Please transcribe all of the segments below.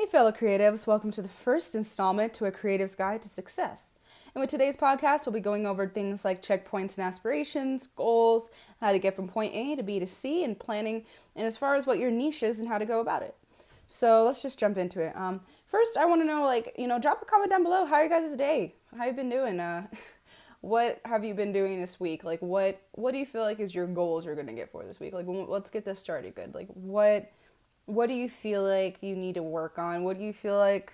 fellow creatives, welcome to the first installment to A Creative's Guide to Success. And with today's podcast, we'll be going over things like checkpoints and aspirations, goals, how to get from point A to B to C, and planning, and as far as what your niche is and how to go about it. So let's just jump into it. First, I want to know, drop a comment down below. How are you guys' day? How you been doing? What have you been doing this week? Like, what do you feel like is your goals you're going to get for this week? Like, let's get this started good. Like, what do you feel like you need to work on? What do you feel like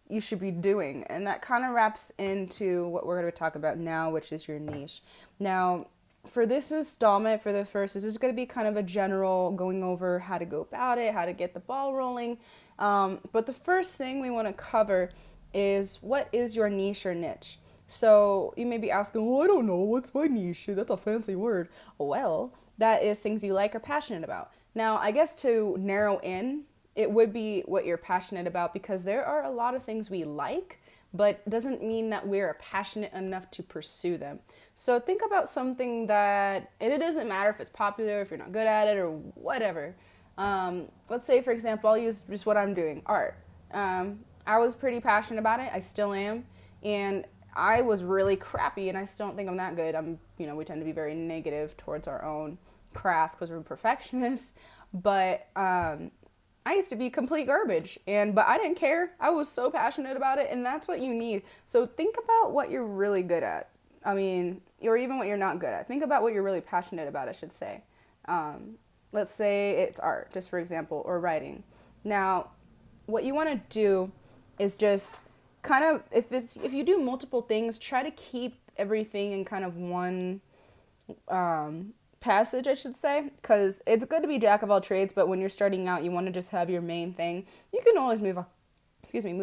you should be doing? And that kind of wraps into what we're going to talk about now, which is your niche. Now, for this installment, for the first, this is going to be kind of a general going over how to go about it, how to get the ball rolling. But the first thing we want to cover is, what is your niche or niche? So you may be asking, well, I don't know, what's my niche? That's a fancy word. Well, that is things you like or passionate about. Now, I guess to narrow in, it would be what you're passionate about, because there are a lot of things we like, but doesn't mean that we're passionate enough to pursue them. So think about something that, and it doesn't matter if it's popular, if you're not good at it, or whatever. Let's say, for example, I'll use just what I'm doing, art. I was pretty passionate about it. I still am. And I was really crappy, and I still don't think I'm that good. We tend to be very negative towards our own craft because we're perfectionists. But I used to be complete garbage, but I didn't care. I was so passionate about it, and that's what you need. So think about what you're really good at. Or even what you're not good at. Think about what you're really passionate about, I should say. Let's say it's art, just for example, or writing. Now, what you want to do is just kind of, if you do multiple things, try to keep everything in kind of one passage, I should say, because it's good to be jack of all trades, but when you're starting out, you want to just have your main thing. You can always move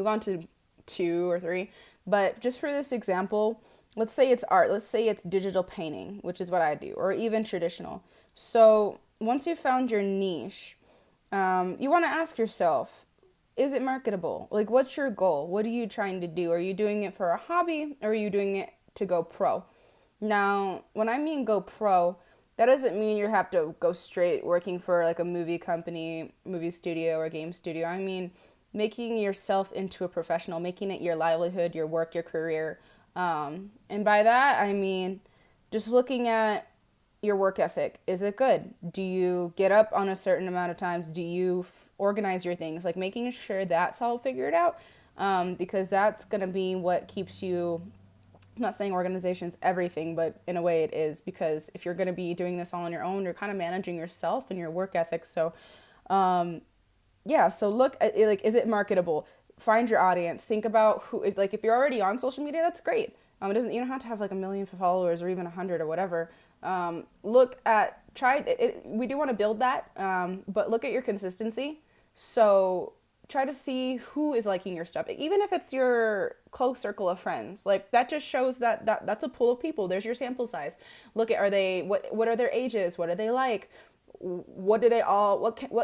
on to 2 or 3, but just for this example, let's say it's art, let's say it's digital painting, which is what I do, or even traditional. So once you've found your niche, you want to ask yourself, is it marketable? Like, what's your goal? What are you trying to do? Are you doing it for a hobby, or are you doing it to go pro? Now, when I mean go pro, that doesn't mean you have to go straight working for like a movie company, movie studio, or game studio. I mean, making yourself into a professional, making it your livelihood, your work, your career. And by that, I mean just looking at your work ethic. Is it good? Do you get up on a certain amount of times? Do you organize your things? Like, making sure that's all figured out, because that's going to be what keeps you. I'm not saying organization's everything, but in a way it is, because if you're going to be doing this all on your own, you're kind of managing yourself and your work ethic. So, so look at, like, is it marketable? Find your audience. Think about who, if you're already on social media, that's great. You don't have to have like 1 million followers or even 100 or whatever. We do want to build that, but look at your consistency. So try to see who is liking your stuff, even if it's your close circle of friends. Like, that just shows that's a pool of people. There's your sample size. Look at, what are their ages? What are they like? What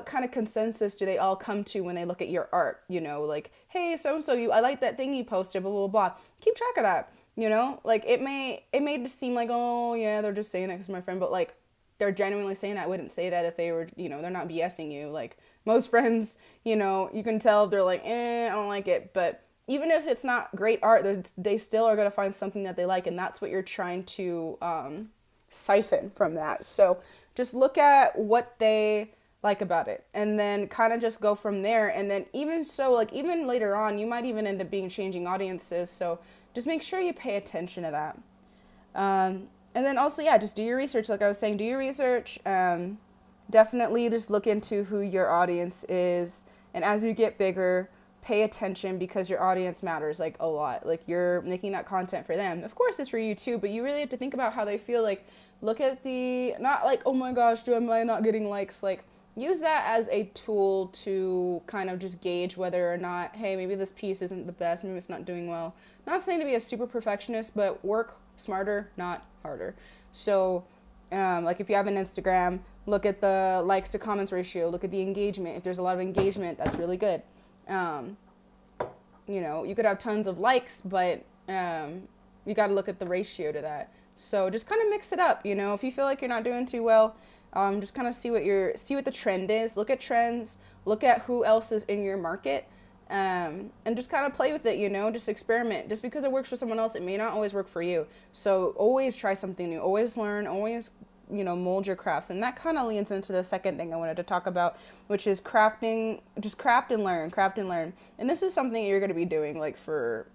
kind of consensus do they all come to when they look at your art? Like, hey, so-and-so, I like that thing you posted, blah, blah, blah. Keep track of that. Like, it may just seem like, oh yeah, they're just saying that because my friend, but like, they're genuinely saying that. I wouldn't say that if they were, they're not BSing you. Like, most friends, you can tell they're like, I don't like it. But even if it's not great art, they still are going to find something that they like. And that's what you're trying to siphon from that. So just look at what they like about it, and then kind of just go from there. And then even later on, you might even end up changing audiences. So just make sure you pay attention to that. And then also, just do your research. Like I was saying, do your research. Definitely just look into who your audience is. And as you get bigger, pay attention, because your audience matters like a lot. Like, you're making that content for them. Of course, it's for you too, but you really have to think about how they feel. Like, look at not like, oh my gosh, am I not getting likes? Like, use that as a tool to kind of just gauge whether or not, hey, maybe this piece isn't the best. Maybe it's not doing well. Not saying to be a super perfectionist, but work smarter, not harder. So, like, if you have an Instagram, look at the likes to comments ratio, look at the engagement. If there's a lot of engagement, that's really good. You could have tons of likes, but you got to look at the ratio to that. So just kind of mix it up. If you feel like you're not doing too well, just kind of see what the trend is. Look at trends, look at who else is in your market, and just kind of play with it, just experiment. Just because it works for someone else, it may not always work for you. So always try something new, always learn, always, mold your crafts. And that kind of leads into the second thing I wanted to talk about, which is crafting. Just craft and learn, craft and learn. And this is something you're going to be doing like for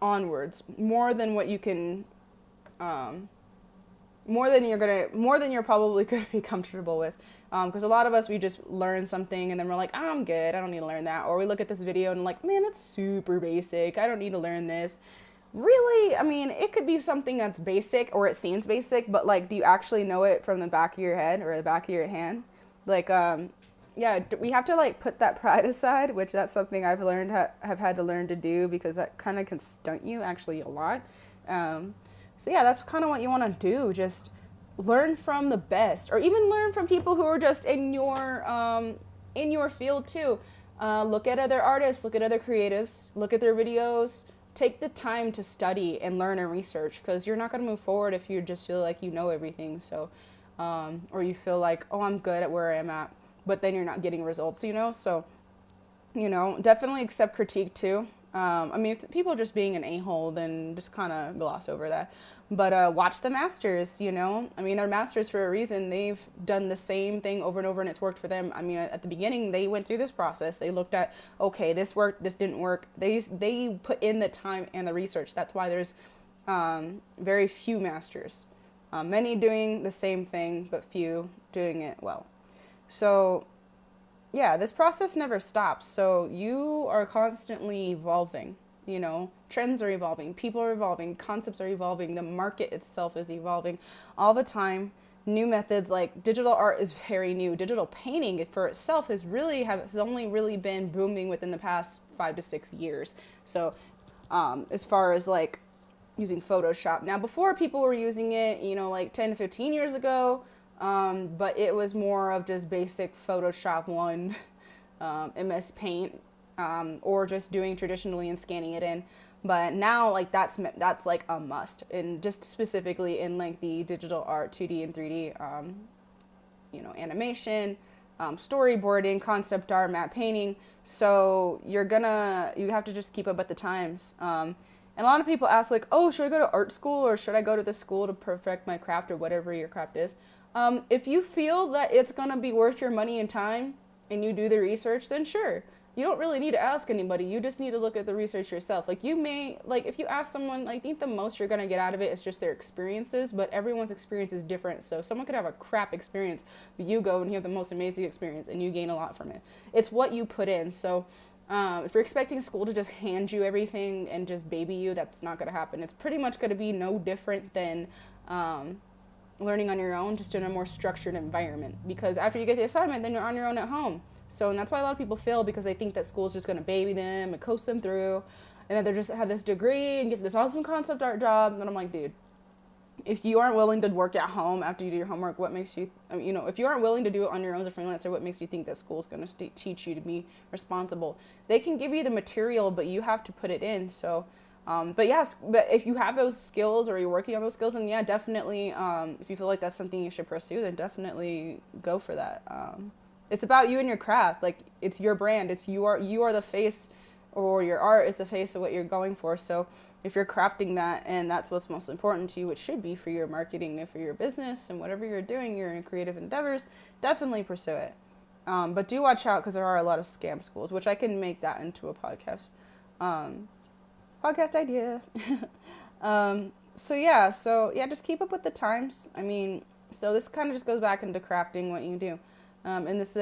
onwards, more than what you can, more than you're probably going to be comfortable with. Because a lot of us, we just learn something and then we're like, oh, I'm good, I don't need to learn that. Or we look at this video and like, man, it's super basic, I don't need to learn this. Really, I mean, it could be something that's basic or it seems basic, but like, do you actually know it from the back of your head or the back of your hand? Like, yeah, we have to like put that pride aside, which that's something I've learned, have had to learn to do, because that kind of can stunt you actually a lot. So yeah, that's kind of what you want to do. Just learn from the best, or even learn from people who are just in your field too. Look at other artists, look at other creatives, look at their videos. Take the time to study and learn and research, because you're not going to move forward if you just feel like you know everything. So, or you feel like, oh, I'm good at where I'm at, but then you're not getting results, So, definitely accept critique too. I mean, if people are just being an a-hole, then just kind of gloss over that. But watch the masters, I mean, they're masters for a reason. They've done the same thing over and over and it's worked for them. I mean, at the beginning, they went through this process. They looked at, okay, this worked, this didn't work. They put in the time and the research. That's why there's very few masters. Many doing the same thing, but few doing it well. So yeah, this process never stops. So you are constantly evolving, trends are evolving, people are evolving, concepts are evolving, the market itself is evolving all the time. New methods, like digital art is very new. Digital painting for itself has only really been booming within the past 5 to 6 years. So as far as like using Photoshop, now before people were using it, like 10 to 15 years ago, but it was more of just basic Photoshop 1, MS Paint, or just doing traditionally and scanning it in. But now, like, that's like a must, and just specifically in like the digital art, 2D and 3D, animation, storyboarding, concept art, matte painting. So you have to just keep up with the times. And a lot of people ask like, oh, should I go to art school or should I go to the school to perfect my craft or whatever your craft is? If you feel that it's going to be worth your money and time and you do the research, then sure. You don't really need to ask anybody. You just need to look at the research yourself. Like if you ask someone, I think the most you're going to get out of it is just their experiences, but everyone's experience is different. So someone could have a crap experience, but you go and you have the most amazing experience and you gain a lot from it. It's what you put in. So if you're expecting school to just hand you everything and just baby you, that's not going to happen. It's pretty much going to be no different than learning on your own, just in a more structured environment. Because after you get the assignment, then you're on your own at home. So, and that's why a lot of people fail, because they think that school's just going to baby them and coast them through, and then they're just have this degree and get this awesome concept art job. And I'm like, dude, if you aren't willing to work at home after you do your homework, what makes you, if you aren't willing to do it on your own as a freelancer, what makes you think that school's going to teach you to be responsible? They can give you the material, but you have to put it in. So, but if you have those skills or you're working on those skills, then yeah, definitely, if you feel like that's something you should pursue, then definitely go for that. It's about you and your craft. Like, it's your brand. You are the face, or your art is the face of what you're going for. So if you're crafting that and that's what's most important to you, which should be for your marketing and for your business and whatever you're doing, your creative endeavors, definitely pursue it. But do watch out, because there are a lot of scam schools, which I can make that into a podcast. Podcast idea. So yeah, just keep up with the times. I mean, so this kind of just goes back into crafting what you do. And this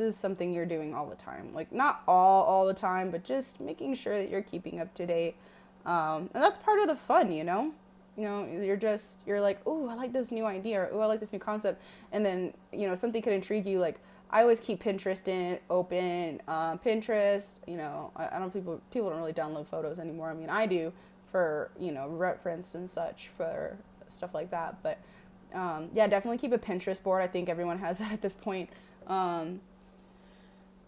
is something you're doing all the time. Like, not all the time, but just making sure that you're keeping up to date. And that's part of the fun, you're like, oh, I like this new idea, or oh, I like this new concept. And then, something could intrigue you. Like, I always keep Pinterest open. Pinterest, I don't, people don't really download photos anymore. I mean, I do for, reference and such, for stuff like that. But definitely keep a Pinterest board. I think everyone has that at this point. I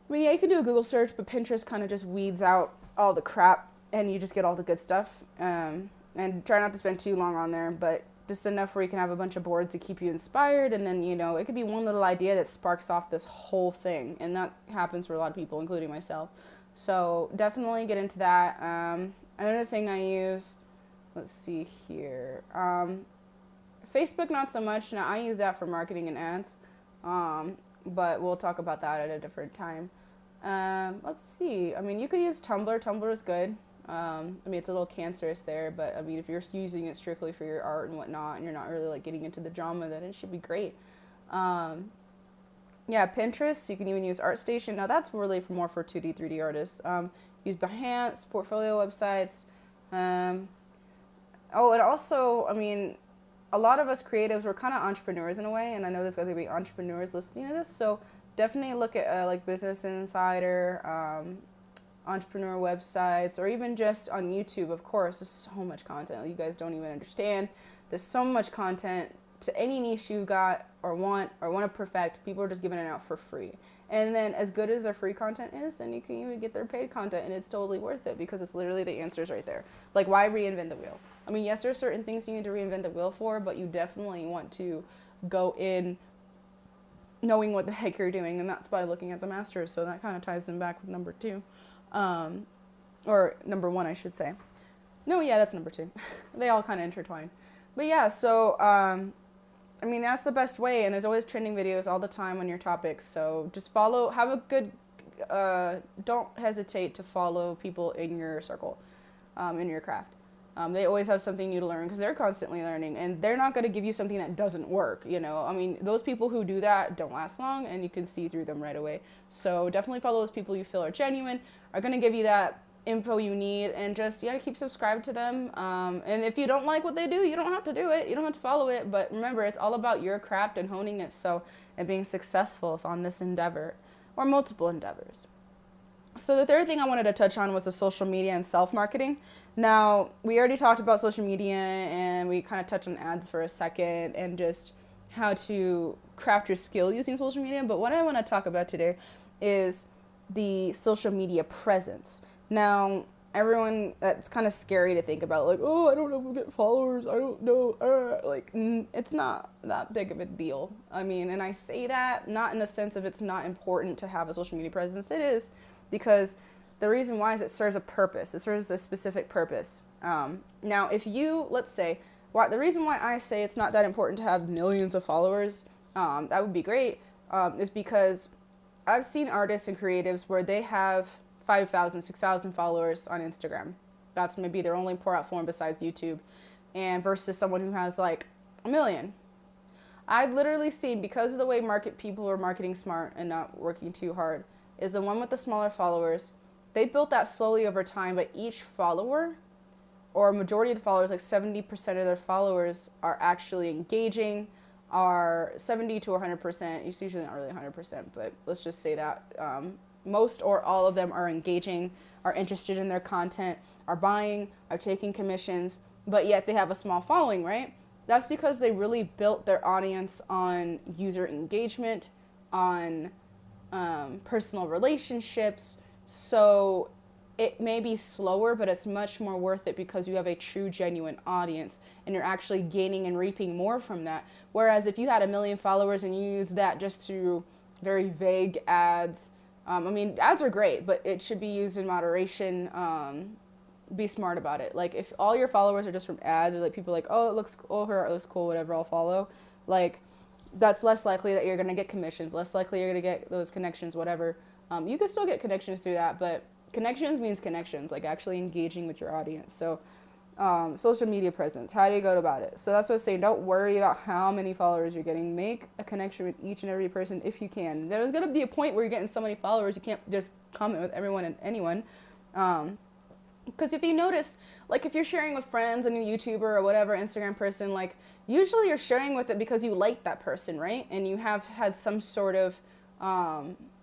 mean, you can do a Google search, but Pinterest kind of just weeds out all the crap and you just get all the good stuff. And try not to spend too long on there, but just enough where you can have a bunch of boards to keep you inspired. And then, it could be one little idea that sparks off this whole thing. And that happens for a lot of people, including myself. So definitely get into that. Another thing I use, let's see here. Facebook, not so much. Now I use that for marketing and ads, but we'll talk about that at a different time. Let's see. I mean, you could use Tumblr. Tumblr is good. I mean, it's a little cancerous there, but I mean, if you're using it strictly for your art and whatnot, and you're not really like getting into the drama, then it should be great. Um, yeah, Pinterest. You can even use ArtStation. Now that's really for more for 2D, 3D artists. Use Behance, portfolio websites. Um, oh, and also, I mean, a lot of us creatives, we're kind of entrepreneurs in a way, and I know there's going to be entrepreneurs listening to this, so definitely look at like Business Insider, entrepreneur websites, or even just on YouTube. Of course, there's so much content you guys don't even understand. There's so much content to any niche you got or want to perfect. People are just giving it out for free. And then as good as their free content is, then you can even get their paid content, and it's totally worth it because it's literally the answers right there. Like, why reinvent the wheel? I mean, yes, there are certain things you need to reinvent the wheel for, but you definitely want to go in knowing what the heck you're doing, and that's by looking at the masters. So that kind of ties them back with number 2. Or number 1, I should say. No, yeah, that's number 2. They all kind of intertwine. But yeah, so, I mean, that's the best way, and there's always trending videos all the time on your topics, so just follow, have a good, don't hesitate to follow people in your circle, in your craft. They always have something new to learn because they're constantly learning, and they're not going to give you something that doesn't work, you know. I mean, those people who do that don't last long, and you can see through them right away. So definitely follow those people you feel are genuine, are going to give you that info you need, and just keep subscribed to them. And if you don't like what they do, you don't have to do it, you don't have to follow it, but remember, it's all about your craft and honing it, so, and being successful on this endeavor or multiple endeavors. So the third thing I wanted to touch on was the social media and self-marketing. Now, we already talked about social media, and we kind of touched on ads for a second and just how to craft your skill using social media, but what I want to talk about today is the social media presence. Now, everyone, that's kind of scary to think about, like, oh, I don't know if we'll get followers, I don't know, it's not that big of a deal. I mean, and I say that not in the sense of it's not important to have a social media presence. It is, because the reason why is it serves a purpose. It serves a specific purpose. Now, if you, let's say, the reason why I say it's not that important to have millions of followers, that would be great, is because I've seen artists and creatives where they have 5,000, 6,000 followers on Instagram. That's maybe their only pour out form besides YouTube, and versus someone who has like 1 million. I've literally seen, because of the way people are marketing smart and not working too hard, is the one with the smaller followers. They built that slowly over time, but each follower, or majority of the followers, like 70% of their followers, are actually engaging, are 70 to 100%. It's usually not really 100%, but let's just say that most or all of them are engaging, are interested in their content, are buying, are taking commissions, but yet they have a small following, right? That's because they really built their audience on user engagement, on personal relationships. So it may be slower, but it's much more worth it because you have a true, genuine audience, and you're actually gaining and reaping more from that. Whereas if you had 1 million followers and you use that just through very vague ads, I mean, ads are great, but it should be used in moderation. Be smart about it. Like, if all your followers are just from ads, or like people like, oh, it looks cool, her art looks cool, whatever, I'll follow. Like, that's less likely that you're going to get commissions, less likely you're going to get those connections, whatever. You can still get connections through that, but connections means connections, like actually engaging with your audience. So social media presence, how do you go about it? So that's what I was saying, don't worry about how many followers you're getting. Make a connection with each and every person if you can. There's going to be a point where you're getting so many followers, you can't just comment with everyone and anyone. Because if you notice, like if you're sharing with friends, a new YouTuber or whatever, Instagram person, like usually you're sharing with it because you like that person, right? And you have had some sort of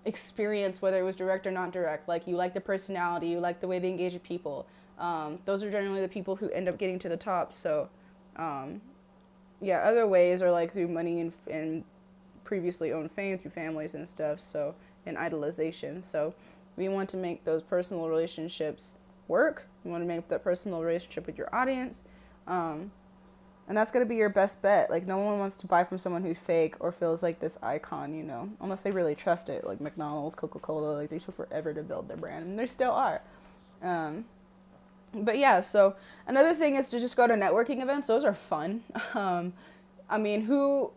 experience, whether it was direct or not direct. Like you like the personality, you like the way they engage with people. Those are generally the people who end up getting to the top. So yeah, other ways are like through money and previously owned fame through families and stuff. So, and idolization. So we want to make those personal relationships work. You want to make that personal relationship with your audience. And that's going to be your best bet. Like, no one wants to buy from someone who's fake or feels like this icon, you know, unless they really trust it. Like McDonald's, Coca-Cola, like they took forever to build their brand, and they still are. But yeah, so another thing is to just go to networking events. Those are fun. I mean,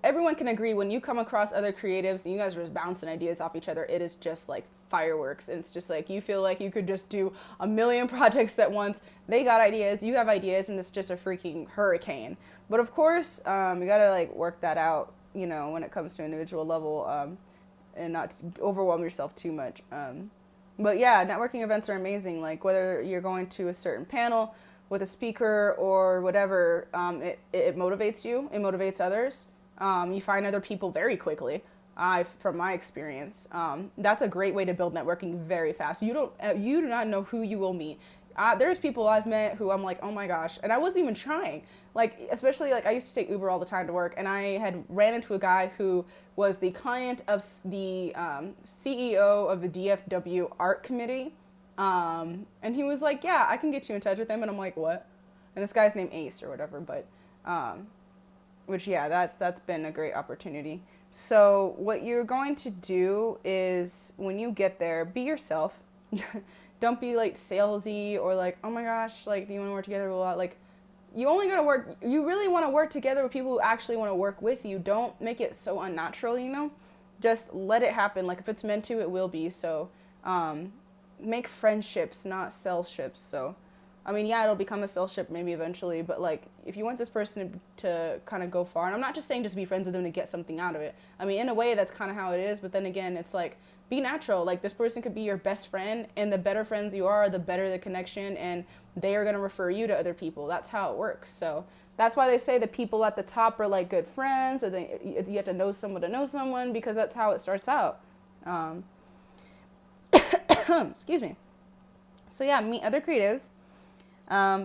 everyone can agree when you come across other creatives and you guys are just bouncing ideas off each other, it is just like fireworks. And it's just like you feel like you could just do a million projects at once. They got ideas, you have ideas, and it's just a freaking hurricane. But of course, you gotta like work that out, you know, when it comes to individual level, and not overwhelm yourself too much. But yeah, networking events are amazing. Like whether you're going to a certain panel with a speaker or whatever, it motivates you. It motivates others. You find other people very quickly. From my experience, that's a great way to build networking very fast. You do not know who you will meet. There's people I've met who I'm like, oh my gosh, and I wasn't even trying. Like, especially like I used to take Uber all the time to work, and I had ran into a guy who was the client of the CEO of the DFW art committee. And he was like, yeah, I can get you in touch with him. And I'm like, what? And this guy's named Ace or whatever, but, which yeah, that's been a great opportunity. So what you're going to do is when you get there, be yourself. Don't be like salesy or like, oh my gosh, like, do you want to work together a lot? Like, you really want to work together with people who actually want to work with you. Don't make it so unnatural, you know? Just let it happen. Like, if it's meant to, it will be. So, make friendships, not saleships. So, I mean, yeah, it'll become a saleship maybe eventually, but like, if you want this person to kind of go far, and I'm not just saying just be friends with them to get something out of it. I mean, in a way, that's kind of how it is, but then again, it's like, be natural. Like, this person could be your best friend, and the better friends you are, the better the connection, and they are going to refer you to other people. That's how it works. So that's why they say the people at the top are like good friends, or you have to know someone to know someone, because that's how it starts out. Excuse me. So yeah, meet other creatives.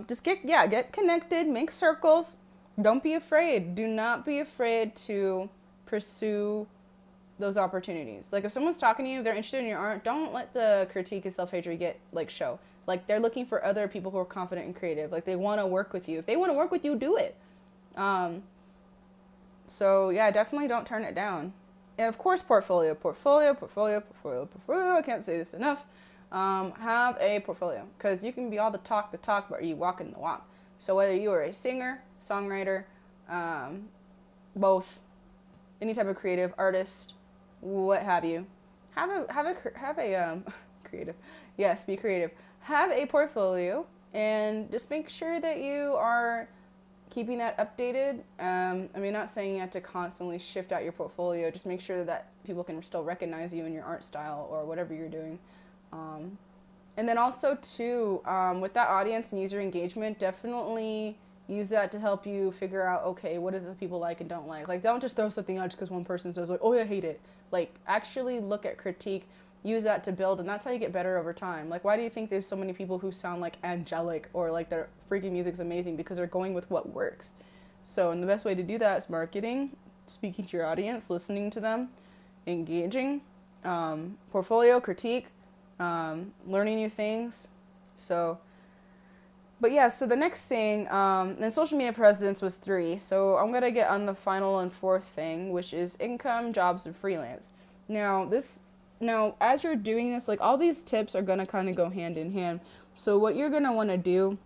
Just get connected, make circles. Don't be afraid. Do not be afraid to pursue those opportunities. Like, if someone's talking to you, if they're interested in your art, don't let the critique and self-hatred get like show. Like, they're looking for other people who are confident and creative. Like, they want to work with you. If they want to work with you, do it. So yeah, definitely don't turn it down. And of course, portfolio. I can't say this enough. Have a portfolio, because you can be all the talk, but you walking the walk. So whether you are a singer, songwriter, both, any type of creative artist, what have you, have a creative. Yes, be creative. Have a portfolio, and just make sure that you are keeping that updated. I mean, not saying you have to constantly shift out your portfolio. Just make sure that people can still recognize you in your art style or whatever you're doing. And then also too, with that audience and user engagement, definitely use that to help you figure out, okay, what is it that people like and don't like? Like, don't just throw something out just because one person says like, oh yeah, I hate it. Like, actually look at critique, use that to build, and that's how you get better over time. Like, why do you think there's so many people who sound like angelic or like their freaking music's amazing? Because they're going with what works. So, and the best way to do that is marketing, speaking to your audience, listening to them, engaging, portfolio, critique, learning new things. So, but yeah, so the next thing, and social media presence was 3. So I'm going to get on the final and 4th thing, which is income, jobs, and freelance. Now, as you're doing this, like, all these tips are going to kind of go hand in hand. So what you're going to want to do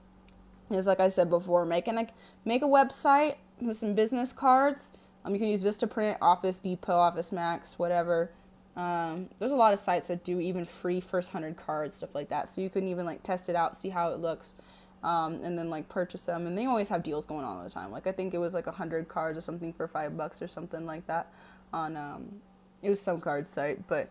is, like I said before, make a website with some business cards. You can use Vistaprint, Office Depot, Office Max, whatever. There's a lot of sites that do even free first 100 cards, stuff like that. So you can even like test it out, see how it looks, and then like purchase them. And they always have deals going on all the time. Like, I think it was like 100 cards or something for $5 or something like that on, it was some card site. But,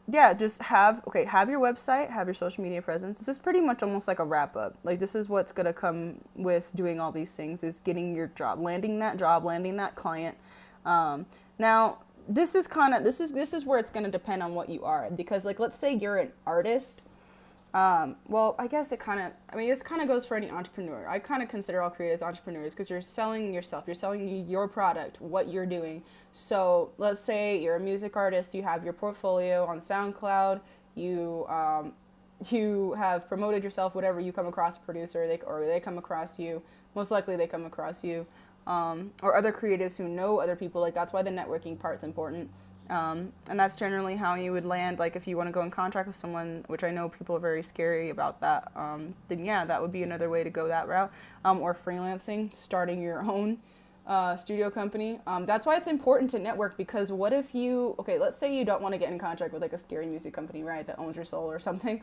yeah, just have your website, have your social media presence. This is pretty much almost like a wrap up. Like, this is what's going to come with doing all these things, is getting your job, landing that client. Now, this is where it's going to depend on what you are, because like, let's say you're an artist. Well, I guess this kind of goes for any entrepreneur. I kind of consider all creatives entrepreneurs, because you're selling yourself, you're selling your product, what you're doing. So let's say you're a music artist, you have your portfolio on SoundCloud, you you have promoted yourself, whatever, you come across a producer, they come across you. Most likely they come across you. Or other creatives who know other people. Like, that's why the networking part's important. And that's generally how you would land. Like, if you want to go in contract with someone, which I know people are very scary about that, then yeah, that would be another way to go that route. Or freelancing, starting your own studio company. That's why it's important to network, because what if let's say you don't want to get in contract with like a scary music company, right, that owns your soul or something.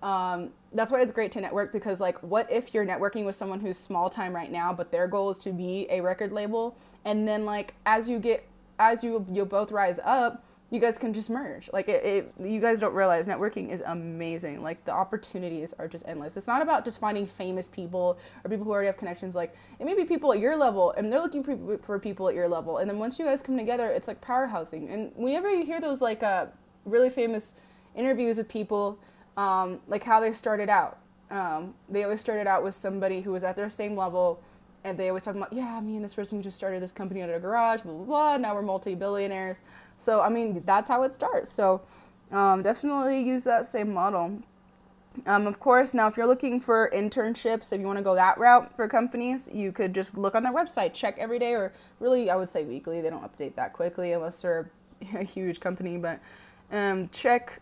That's why it's great to network, because like, what if you're networking with someone who's small time right now, but their goal is to be a record label, and then like as you both rise up, you guys can just merge. Like, you guys don't realize networking is amazing. Like, the opportunities are just endless. It's not about just finding famous people or people who already have connections. Like, it may be people at your level, and they're looking for people at your level. And then once you guys come together, it's like powerhousing. And whenever you hear those like really famous interviews with people, like how they started out, they always started out with somebody who was at their same level. And they always talk about, yeah, me and this person, we just started this company out of a garage, blah, blah, blah. Now we're multi-billionaires. So, I mean, that's how it starts. So, definitely use that same model. Of course, now if you're looking for internships, if you want to go that route for companies, you could just look on their website, check every day, or really, I would say weekly. They don't update that quickly unless they're a huge company. But check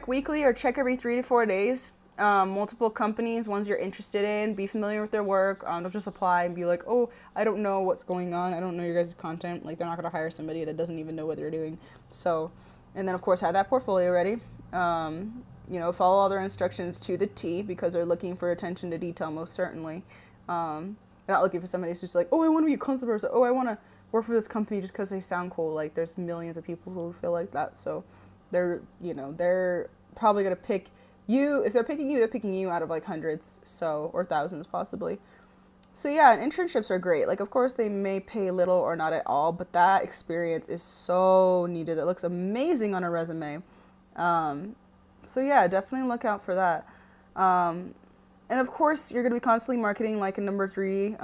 weekly or check every 3 to 4 days. Multiple companies, ones you're interested in, be familiar with their work. Don't just apply and be like, oh, I don't know what's going on. I don't know your guys' content. Like, they're not going to hire somebody that doesn't even know what they're doing. So, and then of course, have that portfolio ready. Follow all their instructions to the T, because they're looking for attention to detail, most certainly. They're not looking for somebody who's just like, oh, I want to be a concept person. Oh, I want to work for this company just because they sound cool. Like, there's millions of people who feel like that. So they're probably going to pick you. If they're picking you out of like hundreds, or thousands possibly. So yeah, and internships are great. Like, of course, they may pay little or not at all, but that experience is so needed. It looks amazing on a resume. So yeah, definitely look out for that. And of course, you're going to be constantly marketing, like in number 3.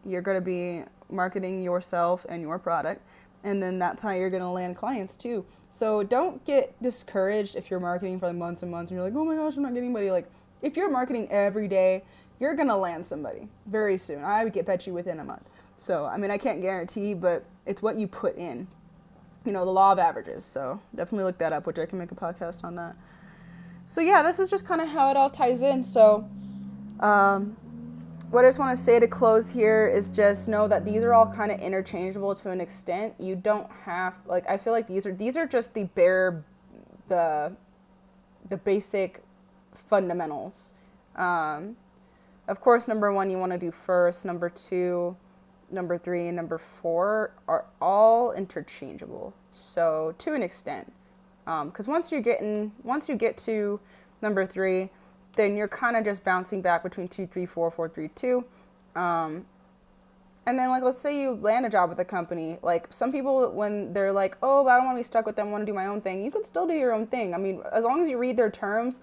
You're going to be marketing yourself and your product. And then that's how you're going to land clients too. So don't get discouraged if you're marketing for like months and months and you're like, oh my gosh, I'm not getting anybody. Like, if you're marketing every day, you're going to land somebody very soon. I would bet you within a month. So, I mean, I can't guarantee, but it's what you put in. The law of averages. So definitely look that up, which I can make a podcast on that. So yeah, this is just kind of how it all ties in. So, what I just want to say to close here is just know that these are all kind of interchangeable to an extent. You don't have, like, I feel like these are just the basic fundamentals. Of course, number 1 you want to do first. Number 2, number 3, and number 4 are all interchangeable. So to an extent, because once you get to number 3, then you're kind of just bouncing back between 2, 3, 4, 4, 3, 2. And then, like, let's say you land a job with a company. Like, some people, when they're like, oh, I don't want to be stuck with them, I want to do my own thing, you could still do your own thing. I mean, as long as you read their terms,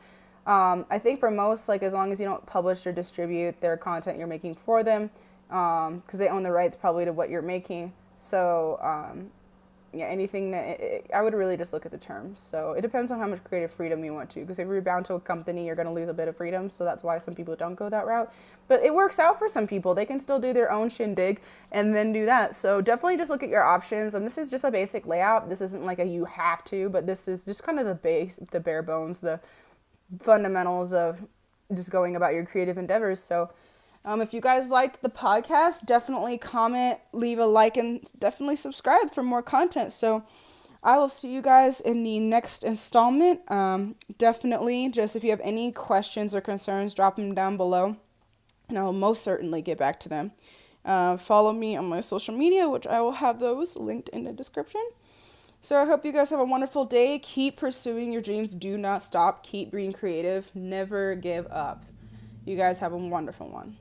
I think for most, like, as long as you don't publish or distribute their content you're making for them, because they own the rights probably to what you're making. So, anything I would really just look at the terms. So it depends on how much creative freedom you want to, because if you're bound to a company, you're going to lose a bit of freedom. So that's why some people don't go that route. But it works out for some people. They can still do their own shindig and then do that. So definitely just look at your options. And this is just a basic layout. This isn't like a you have to, but this is just kind of the bare bones, the fundamentals of just going about your creative endeavors. So if you guys liked the podcast, definitely comment, leave a like, and definitely subscribe for more content. So I will see you guys in the next installment. Definitely, just if you have any questions or concerns, drop them down below, and I will most certainly get back to them. Follow me on my social media, which I will have those linked in the description. So I hope you guys have a wonderful day. Keep pursuing your dreams. Do not stop. Keep being creative. Never give up. You guys have a wonderful one.